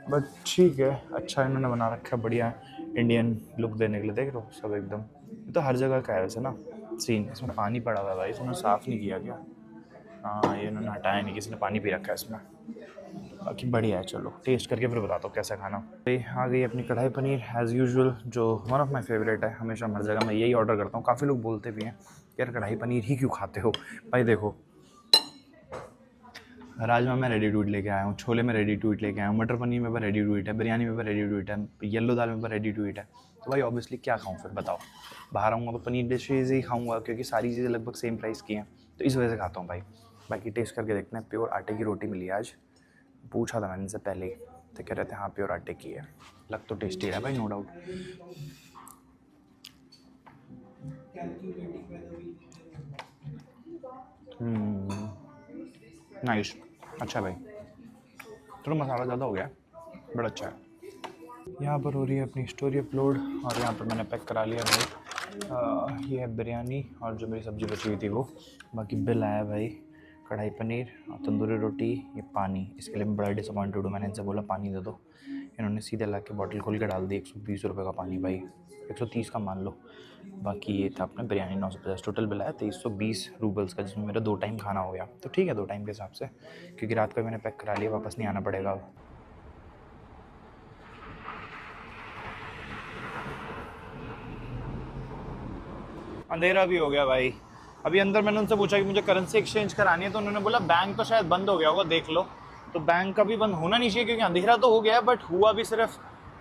बट ठीक है, अच्छा इन्होंने बना रखा है, बढ़िया इंडियन लुक देने के लिए। देख लो सब एकदम, ये तो हर जगह का है वैसे ना सीन। इसमें पानी पड़ा हुआ है भाई, इसमें साफ़ नहीं किया क्या? हाँ ये इन्होंने हटाया नहीं, किसी ने पानी पी रखा है इसमें। बाकी बढ़िया है, चलो टेस्ट करके फिर बताता हूँ कैसा खाना। आ गई अपनी कढ़ाई पनीर एज़ यूजुअल, जो वन ऑफ माई फेवरेट है, हमेशा हर जगह मैं यही ऑर्डर करता हूँ। काफ़ी लोग बोलते भी हैं यार कढ़ाई पनीर ही क्यों खाते हो भाई। देखो राजमा में रेडी टू ईट लेके आया हूँ, छोले में रेडी टू ईट लेके आया हूँ, मटर पनीर में रेडी टू ईट है, बिरयानी में रेडी टू ईट है, येलो दाल में रेडी टू ईट है। तो भाई ऑब्वियसली क्या खाऊँ फिर बताओ? बाहर आऊँगा तो पनीर डिशेज़ ही खाऊँगा, क्योंकि सारी चीज़ें लगभग सेम प्राइस की हैं, तो इस वजह से खाता हूँ भाई। बाकी टेस्ट करके देखते हैं। प्योर आटे की रोटी मिली आज, पूछा था मैंने इनसे पहले ही, तो कह रहे थे हाँ प्योर आटे की है। लग तो टेस्टी है भाई, नो डाउट। नाइस, अच्छा भाई, थोड़ा मसाला ज़्यादा हो गया, बड़ा अच्छा है। यहाँ पर हो रही है अपनी स्टोरी अपलोड, और यहाँ पर मैंने पैक करा लिया भाई ये है बिरयानी और जो मेरी सब्ज़ी बची हुई थी वो। बाकी बिल आया भाई, कढ़ाई पनीर, तंदूरी रोटी, ये पानी। इसके लिए मैं बड़ा डिसअपॉइंटेड हूँ, मैंने इनसे बोला पानी दे दो, इन्होंने सीधे ला के बॉटल खोल के डाल दी 120 रुपये का पानी भाई, 130 का मान लो। बाकी ये था अपना बिरयानी 950, टोटल बिल आया 2320 रूबल्स का, जिसमें मेरा 2 टाइम खाना हो गया। तो ठीक है 2 टाइम के हिसाब से, क्योंकि रात को मैंने पैक करा लिया, वापस नहीं आना पड़ेगा अब। अंधेरा भी हो गया भाई। अभी अंदर मैंने उनसे पूछा कि मुझे करेंसी एक्सचेंज करानी है, तो उन्होंने बोला बैंक तो शायद बंद हो गया होगा, देख लो। तो बैंक कभी बंद होना नहीं चाहिए क्योंकि अंधेरा तो हो गया है, बट हुआ भी सिर्फ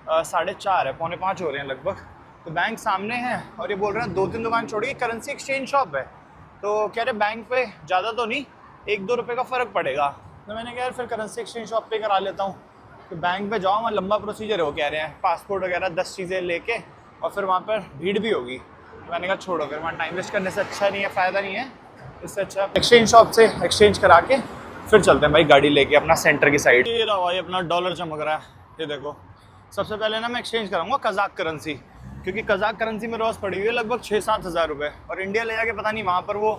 4:30 है, 4:45 हो रहे हैं लगभग। तो बैंक सामने है और ये बोल रहे हैं 2-3 दुकान छोड़िए करेंसी एक्सचेंज शॉप है। तो कह रहे बैंक पे ज़्यादा तो नहीं, 1-2 रुपये का फ़र्क पड़ेगा। तो मैंने कहा यार फिर करेंसी एक्सचेंज शॉप पे करा लेता हूँ। तो बैंक पे जाओ, वहाँ लंबा प्रोसीजर है, वो कह रहे हैं पासपोर्ट वगैरह 10 चीज़ें लेके, और फिर वहाँ पर भीड़ भी होगी। मैंने कहा छोड़ो, फिर वहाँ टाइम वेस्ट करने से अच्छा नहीं है, फ़ायदा नहीं है। इससे अच्छा एक्सचेंज शॉप से एक्सचेंज करा के फिर चलते हैं भाई गाड़ी लेके अपना सेंटर की साइड। ये रहा भाई अपना डॉलर चमक रहा है, ये देखो। सबसे पहले ना मैं एक्सचेंज कराऊंगा कज़ाक करेंसी, क्योंकि कज़ाक करेंसी मेरे पास पड़ी हुई है लगभग 6-7 हज़ार रुपये, और इंडिया ले जाके पता नहीं वहाँ पर वो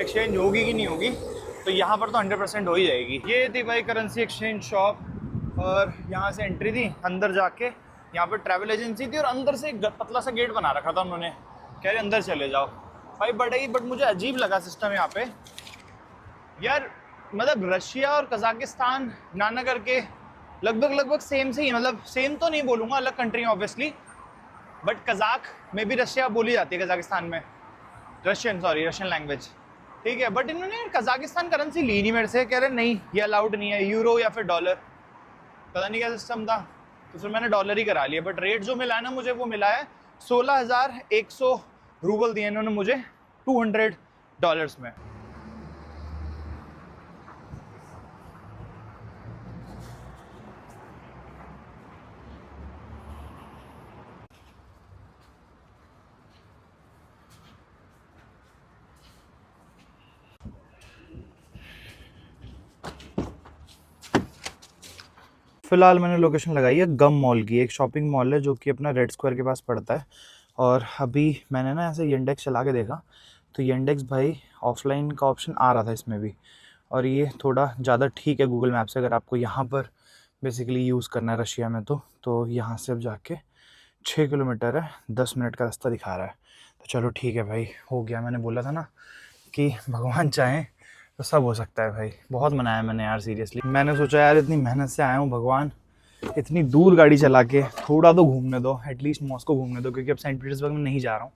एक्सचेंज होगी कि नहीं होगी। तो यहाँ पर तो 100% हो ही जाएगी। ये थी भाई करेंसी एक्सचेंज शॉप, और यहाँ से एंट्री थी। अंदर जाके यहाँ पर ट्रैवल एजेंसी थी, और अंदर से एक पतला सा गेट बना रखा था उन्होंने, कह रहे अंदर चले जाओ भाई। बट मुझे अजीब लगा सिस्टम यहाँ पे यार। मतलब रशिया और कजाकिस्तान ना करके लगभग सेम से ही, मतलब सेम तो नहीं बोलूँगा, अलग कंट्री है ऑब्वियसली, बट कजाक में भी रशिया बोली जाती है, कजाकिस्तान में रशियन लैंग्वेज, ठीक है। बट इन्होंने कजाकिस्तान करेंसी ली नहीं मेरे से, कह रहे नहीं ये अलाउड नहीं है, यूरो या फिर डॉलर, पता नहीं क्या सिस्टम था। तो फिर मैंने डॉलर ही करा लिया। बट रेट जो मिला है ना मुझे, वो मिला है 16,100 रूबल दिए इन्होंने मुझे, $200 में। फ़िलहाल मैंने लोकेशन लगाई है गम मॉल की, एक शॉपिंग मॉल है जो कि अपना रेड स्क्वायर के पास पड़ता है। और अभी मैंने ना ऐसे येंडेक्स चला के देखा, तो येंडेक्स भाई ऑफलाइन का ऑप्शन आ रहा था इसमें भी, और ये थोड़ा ज़्यादा ठीक है गूगल मैप से, अगर आपको यहाँ पर बेसिकली यूज़ करना है रशिया में। तो यहाँ से अब जाके 6 किलोमीटर है, 10 मिनट का रास्ता दिखा रहा है। तो चलो ठीक है भाई, हो गया। मैंने बोला था ना कि भगवान चाहें तो सब हो सकता है भाई। बहुत मनाया मैंने यार, सीरियसली। मैंने सोचा यार इतनी मेहनत से आया हूँ, भगवान इतनी दूर गाड़ी चला के थोड़ा तो घूमने दो, एटलीस्ट मॉस्को घूमने दो, क्योंकि अब सेंट पीटर्सबर्ग में नहीं जा रहा हूँ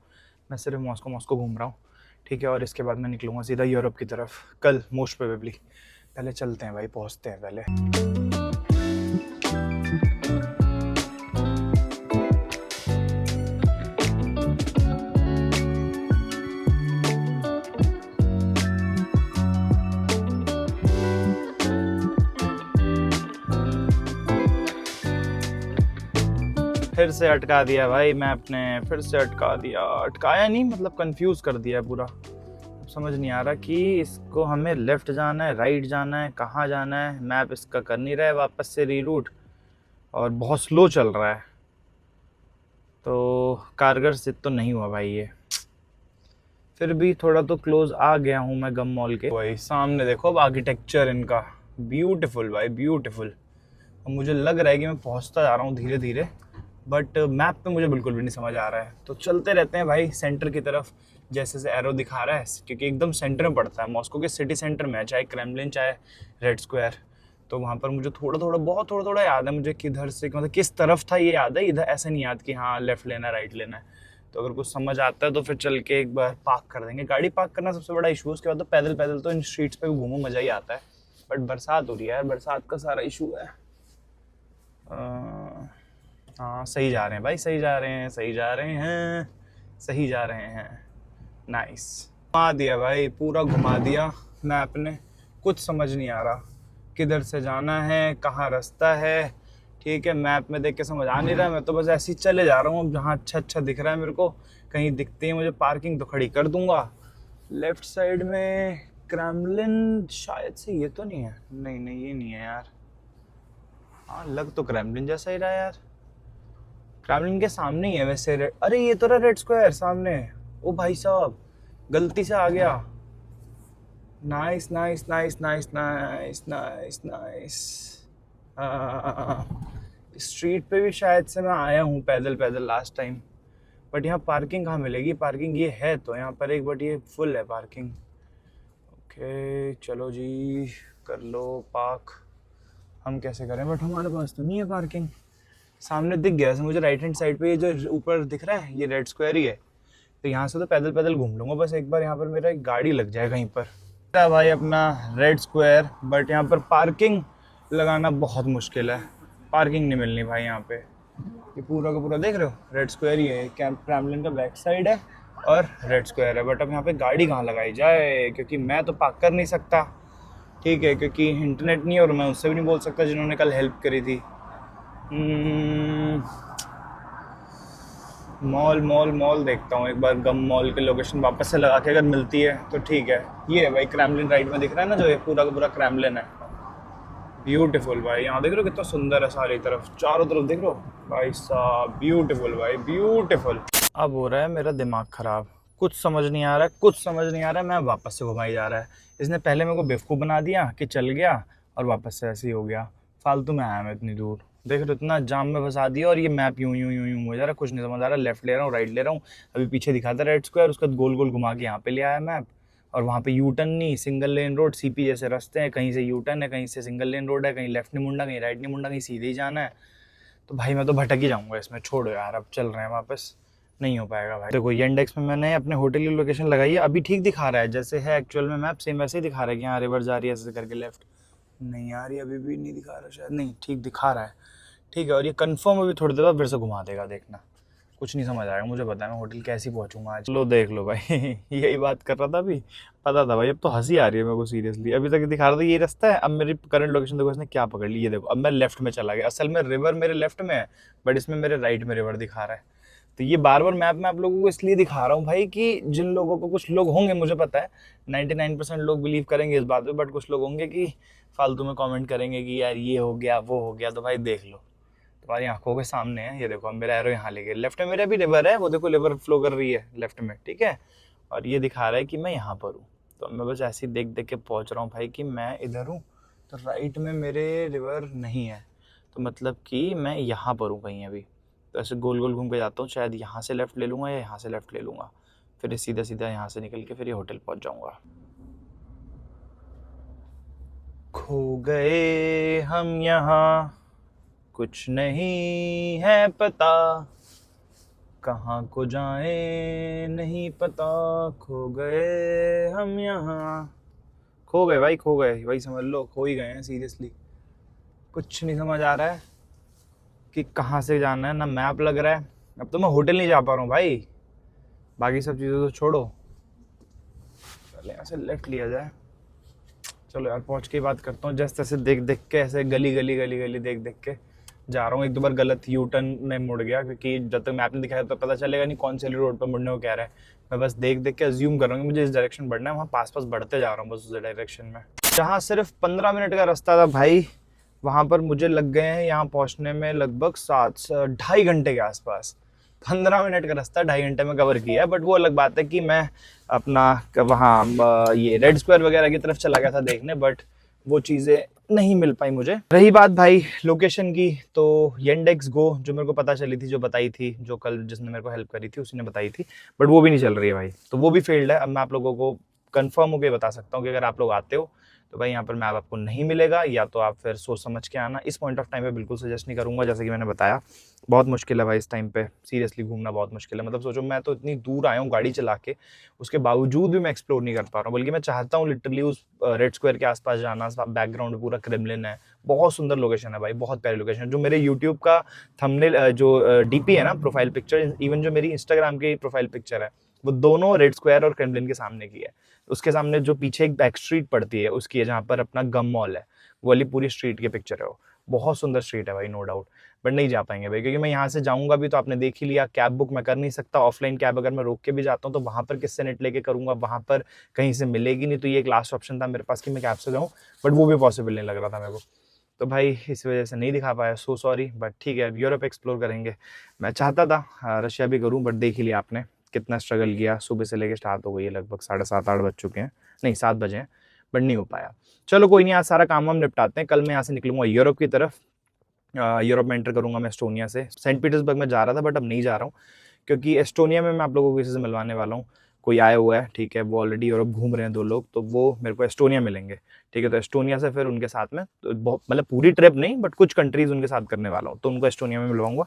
मैं, सिर्फ मॉस्को घूम रहा हूँ, ठीक है। और इसके बाद मैं निकलूँगा सीधा यूरोप की तरफ कल मोस्ट प्रोबेबली। पहले चलते हैं भाई, पहुँचते हैं पहले। फिर से अटका दिया भाई मैप ने, फिर से अटका दिया। अटकाया नहीं, मतलब कंफ्यूज कर दिया पूरा। अब समझ नहीं आ रहा कि इसको हमें लेफ्ट जाना है, राइट जाना है, कहाँ जाना है। मैप इसका कर नहीं रहा है वापस से रीरूट, और बहुत स्लो चल रहा है। तो कारगर सिद्ध तो नहीं हुआ भाई ये। फिर भी थोड़ा तो क्लोज आ गया हूँ मैं गम मॉल के। भाई सामने देखो अब आर्किटेक्चर इनका, ब्यूटीफुल भाई ब्यूटीफुल। मुझे लग रहा है कि मैं पहुँचता जा रहा हूँ धीरे धीरे, बट मैप पे मुझे बिल्कुल भी नहीं समझ आ रहा है। तो चलते रहते हैं भाई सेंटर की तरफ, जैसे से एरो दिखा रहा है, क्योंकि एकदम सेंटर में पड़ता है, मॉस्को के सिटी सेंटर में है, चाहे क्रेमलिन चाहे रेड स्क्वायर। तो वहाँ पर मुझे बहुत थोड़ा याद है मुझे, किधर से मतलब किस तरफ था ये याद है, इधर ऐसे नहीं याद कि हाँ लेफ्ट लेना है राइट लेना है। तो अगर कुछ समझ आता है तो फिर चल के एक बार पार्क कर देंगे। गाड़ी पार्क करना सबसे बड़ा इशू है, उसके बाद तो पैदल तो इन स्ट्रीट्स पे घूमो मज़ा ही आता है। बट बरसात हो रही है यार, बरसात का सारा इशू है। हाँ सही जा रहे हैं भाई, सही जा रहे हैं। नाइस, घुमा दिया भाई, पूरा घुमा दिया मैप ने। कुछ समझ नहीं आ रहा किधर से जाना है, कहाँ रास्ता है, ठीक है। मैप में देख के समझ आ नहीं रहा, मैं तो बस ऐसे ही चले जा रहा हूँ। जहाँ अच्छा दिख रहा है मेरे को, कहीं दिखती है मुझे पार्किंग तो खड़ी कर दूंगा। लेफ्ट साइड में क्रेमलिन शायद से, ये तो नहीं है, नहीं ये नहीं है यार। हाँ लग तो क्रेमलिन जैसा ही रहा यार, क्रेमलिन के सामने ही है वैसे। अरे ये तो रहा रेड स्क्वायर सामने, ओ भाई साहब, गलती से आ गया। Nice nice nice nice nice nice nice. Street पे भी शायद से मैं आया हूँ पैदल पैदल लास्ट टाइम, बट यहाँ पार्किंग कहाँ मिलेगी? पार्किंग ये है तो यहाँ पर एक, बट ये फुल है पार्किंग। ओके चलो जी, कर लो पार्क। हम कैसे करें, बट हमारे पास तो नहीं है पार्किंग। सामने दिख गया मुझे राइट हैंड साइड पे, ये जो ऊपर दिख रहा है ये रेड स्क्वायर ही है। तो यहाँ से तो पैदल पैदल घूम लूँगा बस एक बार, यहाँ पर मेरा एक गाड़ी लग जाए कहीं पर। भाई अपना रेड स्क्वायर, बट यहाँ पर पार्किंग लगाना बहुत मुश्किल है। पार्किंग नहीं मिलनी भाई यहाँ पे। ये पूरा का पूरा देख रहे हो रेड स्क्वायर ही है, कैम्पलिन का बैक साइड है और रेड स्क्वायर है। बट अब यहाँ पे गाड़ी कहाँ लगाई जाए, क्योंकि मैं तो पार्क कर नहीं सकता, ठीक है, क्योंकि इंटरनेट नहीं है और मैं उससे भी नहीं बोल सकता जिन्होंने कल हेल्प करी थी। मॉल मॉल मॉल देखता हूँ एक बार, गम मॉल की लोकेशन वापस से लगा के अगर मिलती है तो ठीक है। ये है भाई क्रेमलिन राइट में दिख रहा है ना, जो ये पूरा का पूरा क्रेमलिन है। ब्यूटीफुल भाई, यहाँ देख रहे हो कितना सुंदर है, सारी तरफ चारों तरफ देख रहे हो भाई साहब, ब्यूटीफुल भाई ब्यूटीफुल। अब हो रहा है मेरा दिमाग खराब, कुछ समझ नहीं आ रहा है, कुछ समझ नहीं आ रहा है। मैं वापस से घुमाई जा रहा है। इसने पहले मेरे को बेवकूफ़ बना दिया कि चल गया और वापस से ऐसे ही हो गया। फालतू में आया मैं इतनी दूर, देख रहे हो इतना जाम में फंसा दिया। और ये मैप यूं यूं यूं यूं हो जा रहा है, कुछ नहीं समझ आ रहा। लेफ्ट ले रहा हूँ, राइट ले रहा हूँ, अभी पीछे दिखाता रेड स्क्वायर, उसका गोल गोल घुमा के यहाँ पे ले आया मैप। और वहाँ पे यू टर्न नहीं, सिंगल लेन रोड, सीपी जैसे रास्ते हैं, कहीं से यू टर्न है, कहीं से सिंगल लेन रोड है, कहीं लेफ्ट नहीं मुड़ना, कहीं राइट नहीं मुड़ना, कहीं सीधे ही जाना है। तो भाई मैं तो भटक ही जाऊँगा इसमें, छोड़ो यार, अब चल रहे हैं वापस, नहीं हो पाएगा भाई। देखो येंडेक्स में मैंने अपने होटल की लोकेशन लगाई है, अभी ठीक दिखा रहा है जैसे है एक्चुअल में मैप, सेम वैसे ही दिखा रहा है कि यहाँ रिवर जा रही है ऐसे करके लेफ्ट। नहीं यार ये अभी भी नहीं दिखा रहा, शायद नहीं, ठीक दिखा रहा है, ठीक है। और ये कंफर्म अभी थोड़ी देर बाद फिर से घुमा देगा, देखना कुछ नहीं समझ आएगा मुझे, पता है मैं होटल कैसे पहुंचूंगा आज। लो देख लो भाई यही बात कर रहा था अभी, पता था भाई। अब तो हंसी आ रही है मेरे को सीरियसली, अभी तक दिखा रहा था ये रास्ता है, अब मेरी करंट लोकेशन देखो इसने क्या पकड़ ली। ये देखो अब मैं लेफ्ट में चला गया, असल में रिवर मेरे लेफ्ट में है बट इसमें मेरे राइट में रिवर दिखा रहा है। तो ये बार बार मैप में आप लोगों को इसलिए दिखा रहा हूँ भाई कि जिन लोगों को, कुछ लोग होंगे मुझे पता है 99% लोग बिलीव करेंगे इस बात पे, बट कुछ लोग होंगे कि फालतू में कमेंट करेंगे कि यार ये हो गया वो हो गया। तो भाई देख लो तुम्हारी आंखों के सामने है, ये देखो अब मेरा एरो यहाँ ले गया, लेफ्ट में मेरा भी रिवर है, वो देखो रिवर फ्लो कर रही है लेफ्ट में, ठीक है। और ये दिखा रहा है कि मैं यहाँ पर हूँ, तो मैं बस ऐसे ही देख देख के पहुँच रहा हूँ भाई कि मैं इधर हूँ। तो राइट में मेरे रिवर नहीं है, तो मतलब कि मैं यहाँ पर हूँ कहीं अभी। तो ऐसे गोल गोल घूम के जाता हूँ, शायद यहाँ से लेफ़्ट ले लूँगा या यहाँ से लेफ़्ट ले लूँगा, फिर सीधा सीधा यहाँ से निकल के फिर ये होटल पहुँच जाऊँगा। खो गए हम यहाँ, कुछ नहीं है पता, कहाँ को जाए नहीं पता, खो गए हम यहाँ। खो गए भाई, खो गए भाई, समझ लो खो ही गए हैं सीरियसली। कुछ नहीं समझ आ रहा है कि कहाँ से जाना है, ना मैप लग रहा है। अब तो मैं होटल नहीं जा पा रहा हूँ भाई, बाकी सब चीज़ें तो छोड़ो, पहले यहाँ से लेफ्ट लिया जाए। चलो यार पहुँच के बात करता हूँ, जैसे तैसे देख देख के, ऐसे गली गली गली गली देख देख के जा रहा हूँ। एक दो बार गलत यू टर्न में मुड़ गया, क्योंकि जब तक मैप ने दिखाया तो पता चलेगा नहीं कौन से रोड पर मुड़ने को कह रहा है। मैं बस देख देख के अज्यूम कर रहा हूँ कि मुझे इस डायरेक्शन बढ़ना है, वहाँ पास पास बढ़ते जा रहा हूँ बस उस डायरेक्शन में। जहाँ सिर्फ 15 मिनट का रास्ता था भाई, वहाँ पर मुझे लग गए हैं यहाँ पहुँचने में लगभग 2.5 घंटे के आसपास। 15 मिनट का रास्ता 2.5 घंटे में कवर किया है, बट वो अलग बात है कि मैं अपना वहाँ ये रेड स्क्वायर वगैरह की तरफ चला गया था देखने, बट वो चीज़ें नहीं मिल पाई मुझे। रही बात भाई लोकेशन की, तो येंडेक्स गो जो मेरे को पता चली थी, जो बताई थी, जो कल जिसने मेरे को हेल्प करी थी उसी ने बताई थी, बट वो भी नहीं चल रही है भाई, तो वो भी फेल्ड है। अब मैं आप लोगों को कंफर्म होकर बता सकता हूँ कि अगर आप लोग आते हो तो भाई यहाँ पर मैप आपको नहीं मिलेगा, या तो आप फिर सोच समझ के आना। इस पॉइंट ऑफ टाइम पे बिल्कुल सजेस्ट नहीं करूँगा, जैसे कि मैंने बताया बहुत मुश्किल है भाई इस टाइम पे, सीरियसली घूमना बहुत मुश्किल है। मतलब सोचो मैं तो इतनी दूर आया हूँ गाड़ी चला के, उसके बावजूद भी मैं एक्सप्लोर नहीं कर पा रहा हूँ, बल्कि मैं चाहता हूँ लिटरली उस रेड स्क्वायर के आसपास जाना। बैकग्राउंड में पूरा क्रेमलिन है, बहुत सुंदर लोकेशन है भाई, बहुत प्यारी लोकेशन है। जो मेरे यूट्यूब का थंबनेल जो डीपी है ना, प्रोफाइल पिक्चर, इवन जो मेरी इंस्टाग्राम की प्रोफाइल पिक्चर है, वो दोनों रेड स्क्वायर और क्रेमलिन के सामने की है। उसके सामने जो पीछे एक बैक स्ट्रीट पड़ती है उसकी है, जहाँ पर अपना गम मॉल है, वो वाली पूरी स्ट्रीट की पिक्चर है। वो बहुत सुंदर स्ट्रीट है भाई, नो डाउट, बट नहीं जा पाएंगे भाई, क्योंकि मैं यहाँ से जाऊँगा भी तो आपने देख ही लिया, कैब बुक मैं कर नहीं सकता। ऑफलाइन कैब अगर मैं रोक के भी जाता हूँ तो वहाँ पर किससे नेट लेके करूँगा, वहाँ पर कहीं से मिलेगी नहीं। तो ये एक लास्ट ऑप्शन था मेरे पास कि मैं कैब से जाऊँ, बट वो भी पॉसिबल नहीं लग रहा था मेरे को, तो भाई इस वजह से नहीं दिखा पाया, सो सॉरी। बट ठीक है, यूरोप एक्सप्लोर करेंगे। मैं चाहता था रशिया भी करूँ, बट देख ही लिया आपने कितना स्ट्रगल किया, सुबह से लेके स्टार्ट हो गई है, लगभग 7:30-8 बज चुके हैं, नहीं 7 बजे हैं, बट नहीं हो पाया। चलो कोई नहीं, आज सारा काम हम निपटाते हैं। कल मैं यहाँ से निकलूंगा यूरोप की तरफ, यूरोप में एंटर करूंगा मैं एस्टोनिया से। सेंट पीटर्सबर्ग में जा रहा था बट अब नहीं जा रहा हूँ, क्योंकि एस्टोनिया में मैं आप लोगों को किसी से मिलवाने वाला हूँ। कोई आया हुआ है, ठीक है, वो ऑलरेडी यूरोप घूम रहे हैं 2 लोग, तो वो मेरे को एस्टोनिया मिलेंगे, ठीक है। तो एस्टोनिया से फिर उनके साथ में तो मतलब पूरी ट्रिप नहीं बट कुछ कंट्रीज उनके साथ करने वाला हूँ, तो उनको एस्टोनिया में मिलवाऊंगा।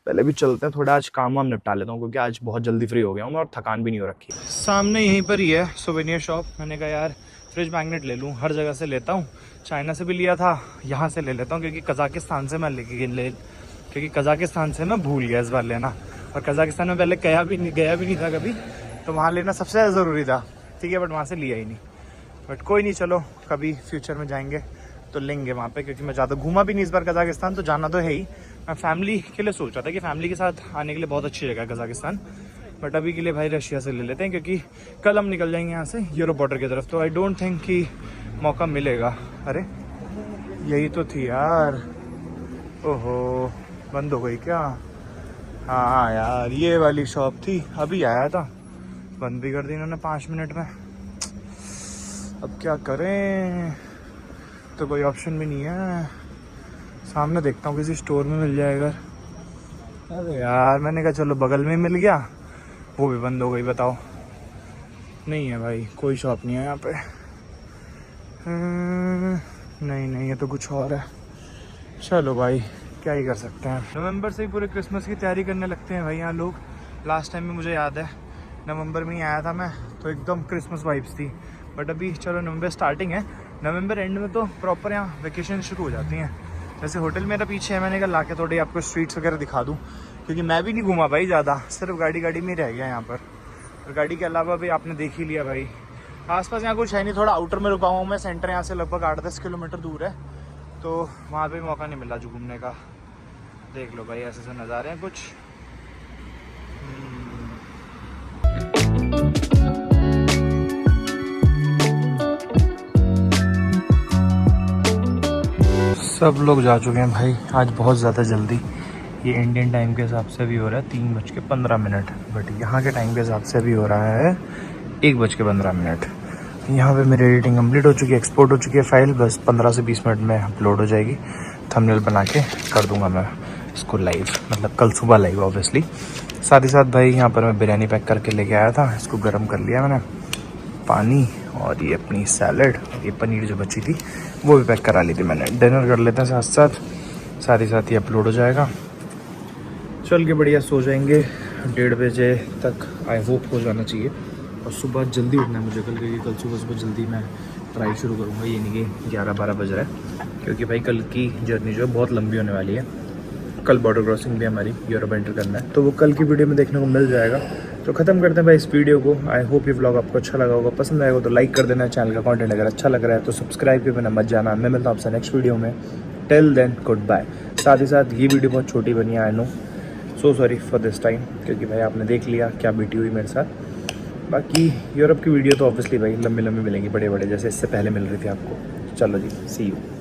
पहले भी चलते हैं, थोड़ा आज काम वाम निपटा लेता हूँ, क्योंकि आज बहुत जल्दी फ्री हो गया हूँ मैं और थकान भी नहीं हो रखी। सामने यहीं पर ही है सोवेनियर शॉप। मैंने कहा यार फ्रिज मैग्नेट ले लूँ, हर जगह से लेता हूँ, चाइना से भी लिया था, यहाँ से ले लेता हूँ, क्योंकि कजाकिस्तान से मैं क्योंकि कजाकिस्तान से मैं भूल गया इस बार लेना, और कजाकिस्तान में पहले गया भी नहीं था कभी, तो वहाँ लेना सबसे ज़्यादा ज़रूरी था, ठीक है, बट वहाँ से लिया ही नहीं। बट कोई नहीं, चलो कभी फ्यूचर में जाएंगे तो लेंगे वहाँ पे, क्योंकि मैं ज़्यादा घूमा भी नहीं इस बार कजाकिस्तान, तो जाना तो है ही। मैं फैमिली के लिए सोच रहा था कि फैमिली के साथ आने के लिए बहुत अच्छी जगह है कजाकिस्तान, बट अभी के लिए भाई रशिया से ले लेते हैं, क्योंकि कल हम निकल जाएंगे यहाँ से यूरोप बॉर्डर की तरफ, तो आई डोंट थिंक कि मौका मिलेगा। अरे यही तो थी यार, ओहो बंद हो गई क्या? हाँ यार, ये वाली शॉप थी, अभी आया था, बंद भी कर दी इन्होंने 5 मिनट में। अब क्या करें, तो कोई ऑप्शन भी नहीं है। सामने देखता हूँ किसी स्टोर में मिल जाएगा। अरे यार, मैंने कहा चलो बगल में मिल गया, वो भी बंद हो गई। बताओ, नहीं है भाई, कोई शॉप नहीं है यहाँ पे। नहीं, ये तो कुछ और है। चलो भाई, क्या ही कर सकते हैं। नवंबर से ही पूरे क्रिसमस की तैयारी करने लगते हैं भाई यहाँ लोग। लास्ट टाइम में मुझे याद है नवंबर में ही आया था मैं, तो एकदम क्रिसमस वाइब्स थी। बट अभी चलो नवंबर स्टार्टिंग है, नवंबर एंड में तो प्रॉपर यहाँ वेकेशन शुरू हो जाती हैं। जैसे होटल मेरा पीछे है, मैंने कहा ला के थोड़ी आपको स्ट्रीट्स वगैरह दिखा दूँ, क्योंकि मैं भी नहीं घूमा भाई ज़्यादा, सिर्फ गाड़ी में रह गया यहाँ पर। और गाड़ी के अलावा भी आपने देख ही लिया भाई, आसपास यहाँ कुछ है नहीं। थोड़ा आउटर में रुका हूँ मैं, सेंटर यहाँ से लगभग 8-10 किलोमीटर दूर है, तो वहाँ पे मौका नहीं मिला जो घूमने का। देख लो भाई, ऐसे नज़ारे हैं कुछ। सब लोग जा चुके हैं भाई आज बहुत ज़्यादा जल्दी। ये इंडियन टाइम के हिसाब से भी हो रहा है 3:15, बट यहाँ के टाइम के हिसाब से भी हो रहा है 1:15। यहाँ पे मेरी एडिटिंग कंप्लीट हो चुकी है, एक्सपोर्ट हो चुकी है फाइल, बस 15 से 20 मिनट में अपलोड हो जाएगी। थंबनेल बना के कर दूंगा मैं इसको लाइव, मतलब कल सुबह लाइव ऑब्वियसली। साथ ही साथ भाई यहाँ पर मैं बिरयानी पैक करके लेके आया था, इसको गर्म कर लिया मैंने, पानी और ये अपनी सैलड, ये पनीर जो बची थी वो भी पैक करा ली थी मैंने। डिनर कर लेते हैं साथ ही साथ ये अपलोड हो जाएगा। चल के बढ़िया सो जाएंगे 1:30 बजे तक, आई होप हो जाना चाहिए। और सुबह जल्दी उठना है मुझे कल, क्योंकि कल सुबह जल्दी मैं ट्राई शुरू करूँगा। ये नहीं कि 11-12 बज रहा है, क्योंकि भाई कल की जर्नी जो है बहुत लंबी होने वाली है। कल बॉर्डर क्रॉसिंग भी हमारी यूरोप एंटर करना है, तो वो कल की वीडियो में देखने को मिल जाएगा। तो ख़त्म करते हैं भाई इस वीडियो को। आई होप ये व्लॉग आपको अच्छा लगा होगा, पसंद आएगा तो लाइक कर देना। चैनल का कंटेंट अगर अच्छा लग रहा है तो सब्सक्राइब के बिना मत जाना। मैं मिलता हूँ आपसे नेक्स्ट वीडियो में। Till then goodbye. साथ ही साथ ये वीडियो बहुत छोटी बनी है, I know, so sorry for this time, क्योंकि भाई आपने देख लिया क्या बीटी हुई मेरे साथ। बाकी यूरोप की वीडियो तो ऑब्वियसली भाई लंबी मिलेंगी, बड़े जैसे इससे पहले मिल रही थी आपको। चलो जी, सी यू।